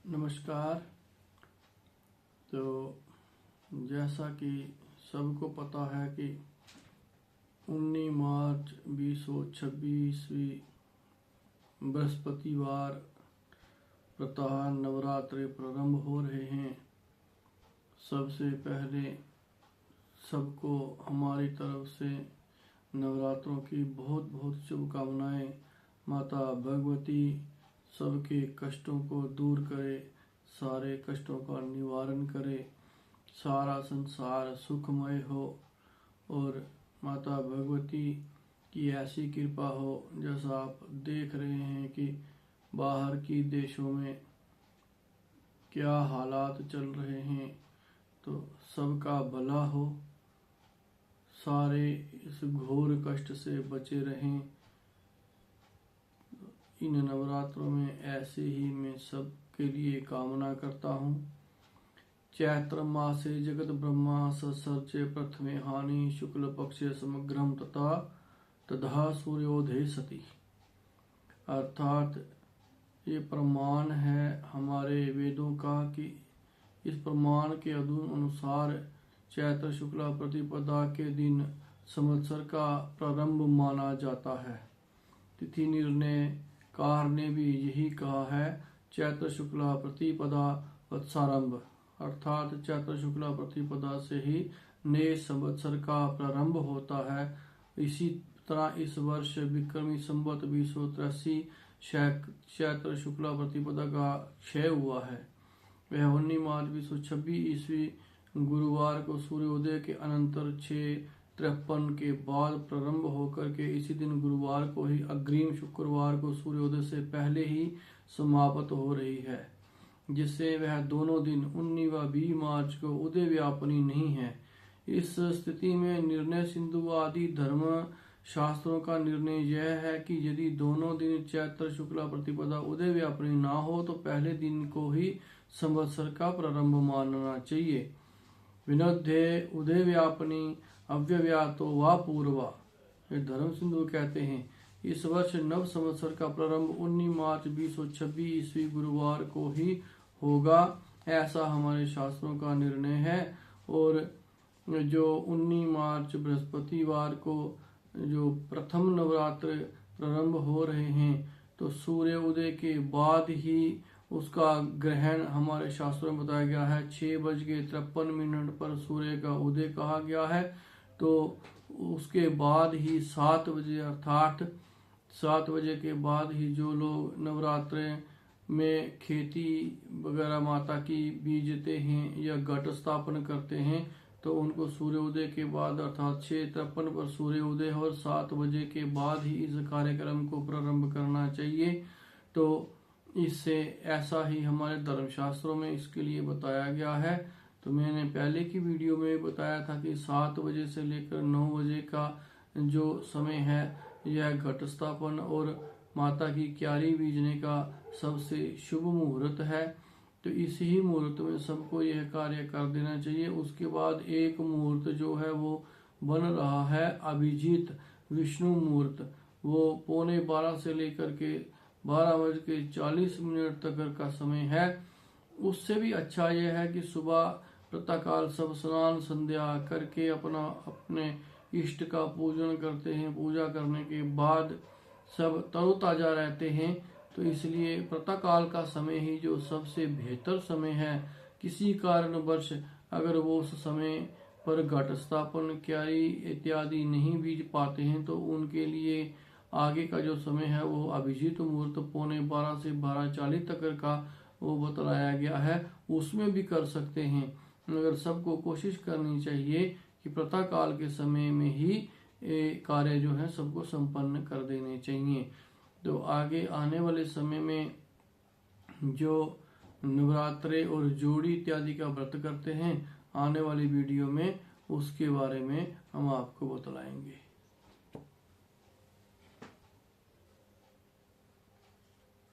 नमस्कार। तो जैसा कि सबको पता है कि 19 मार्च 2026 बृहस्पतिवार प्रातः नवरात्रि प्रारंभ हो रहे हैं। सबसे पहले सबको हमारी तरफ से नवरात्रों की बहुत बहुत शुभकामनाएं। माता भगवती सबके कष्टों को दूर करे, सारे कष्टों का निवारण करे, सारा संसार सुखमय हो और माता भगवती की ऐसी कृपा हो। जैसा आप देख रहे हैं कि बाहर की देशों में क्या हालात चल रहे हैं, तो सबका भला हो, सारे इस घोर कष्ट से बचे रहें। इन नवरात्रों में ऐसे ही मैं सबके लिए कामना करता हूँ। चैत्र मासे जगत ब्रह्मा ससर्चे प्रथमे हानि शुक्ल पक्षे समग्रम तथा सूर्योदय सती। अर्थात ये प्रमाण है हमारे वेदों का कि इस प्रमाण के अनुसार चैत्र शुक्ला प्रतिपदा के दिन संवत्सर का प्रारंभ माना जाता है। तिथि निर्णय कार ने भी यही कहा है, चैत्र शुक्ला प्रतिपदा वत्सारंभ, अर्थात चैत्र शुक्ला प्रतिपदा से ही नए संवत्सर का प्रारंभ होता है। इसी तरह इस वर्ष विक्रमी संवत 2083 चैत्र शुक्ला प्रतिपदा का क्षय हुआ है। वह 19 मार्च 2026 ईस्वी गुरुवार को सूर्योदय के अनंतर 6:53 के बाद प्रारंभ होकर के इसी दिन गुरुवार को ही अग्रिम शुक्रवार को सूर्योदय से पहले ही समाप्त हो रही है, जिससे वह दोनों दिन 19 व 20 मार्च को उदय व्यापनी नहीं है। इस स्थिति में निर्णय सिंधु आदि धर्म शास्त्रों का निर्णय यह है कि यदि दोनों दिन चैत्र शुक्ला प्रतिपदा उदय व्यापनी ना हो तो पहले दिन को ही संवत्सर का प्रारंभ मानना चाहिए। विनोध्य उदय व्यापनी अव्यव्यातो व पूर्वा, ये धर्म सिंधु कहते हैं। इस वर्ष नव संवत्सर का प्रारंभ 19 मार्च 2026 ईस्वी गुरुवार को ही होगा, ऐसा हमारे शास्त्रों का निर्णय है। और जो 19 मार्च बृहस्पतिवार को जो प्रथम नवरात्र प्रारंभ हो रहे हैं, तो सूर्य उदय के बाद ही उसका ग्रहण हमारे शास्त्रों में बताया गया है। 6:53 पर सूर्य का उदय कहा गया है, तो उसके बाद ही 7 बजे अर्थात 7 बजे के बाद ही जो लोग नवरात्रे में खेती वगैरह माता की बीजते हैं या घट स्थापन करते हैं, तो उनको सूर्योदय के बाद अर्थात 6:53 पर सूर्योदय और 7 बजे के बाद ही इस कार्यक्रम को प्रारंभ करना चाहिए। तो इससे ऐसा ही हमारे धर्मशास्त्रों में इसके लिए बताया गया है। तो मैंने पहले की वीडियो में बताया था कि 7 बजे से लेकर 9 बजे का जो समय है यह घट स्थापन और माता की क्यारी बीजने का सबसे शुभ मुहूर्त है। तो इसी ही मुहूर्त में सबको यह कार्य कर देना चाहिए। उसके बाद एक मुहूर्त जो है वो बन रहा है अभिजीत विष्णु मुहूर्त, वो 11:15 से लेकर के 12:40 तक का समय है। उससे भी अच्छा यह है कि सुबह प्रातःकाल सब स्नान संध्या करके अपने इष्ट का पूजन करते हैं। पूजा करने के बाद सब तरोताजा रहते हैं, तो इसलिए प्रातःकाल का समय ही जो सबसे बेहतर समय है। किसी कारणवश अगर वो उस समय पर घट स्थापन क्यारी इत्यादि नहीं बीज पाते हैं, तो उनके लिए आगे का जो समय है वो अभिजीत मुहूर्त 11:15 से 12:40 तक का वो बतलाया गया है, उसमें भी कर सकते हैं। मगर सबको कोशिश करनी चाहिए कि प्रातः काल के समय में ही कार्य जो है सबको संपन्न कर देने चाहिए। तो आगे आने वाले समय में जो नवरात्रे और जोड़ी इत्यादि का व्रत करते हैं, आने वाली वीडियो में उसके बारे में हम आपको बतलाएंगे।